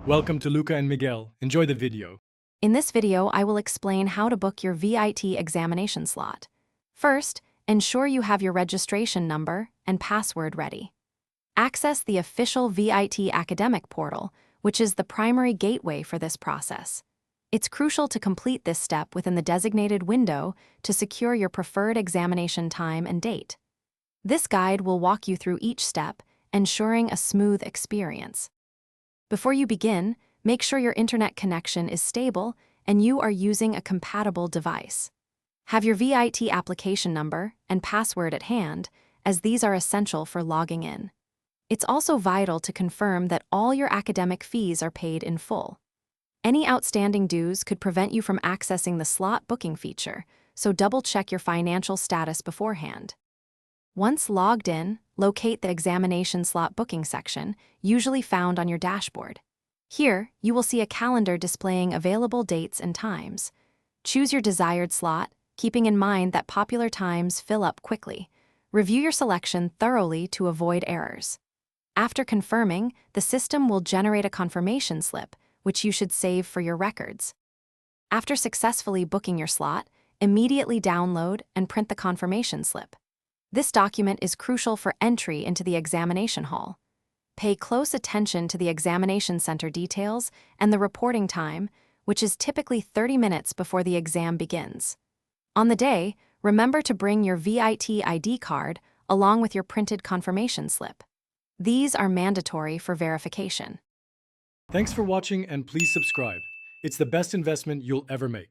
Welcome to Luca and Miguel. Enjoy the video. In this video, I will explain how to book your VIT examination slot. First, ensure you have your registration number and password ready. Access the official VIT academic portal, which is the primary gateway for this process. It's crucial to complete this step within the designated window to secure your preferred examination time and date. This guide will walk you through each step, ensuring a smooth experience. Before you begin, make sure your internet connection is stable and you are using a compatible device. Have your VIT application number and password at hand, as these are essential for logging in. It's also vital to confirm that all your academic fees are paid in full. Any outstanding dues could prevent you from accessing the slot booking feature, so double-check your financial status beforehand. Once logged in, locate the examination slot booking section, usually found on your dashboard. Here, you will see a calendar displaying available dates and times. Choose your desired slot, keeping in mind that popular times fill up quickly. Review your selection thoroughly to avoid errors. After confirming, the system will generate a confirmation slip, which you should save for your records. After successfully booking your slot, immediately download and print the confirmation slip. This document is crucial for entry into the examination hall. Pay close attention to the examination center details and the reporting time, which is typically 30 minutes before the exam begins. On the day, remember to bring your VIT ID card along with your printed confirmation slip. These are mandatory for verification. Thanks for watching and please subscribe. It's the best investment you'll ever make.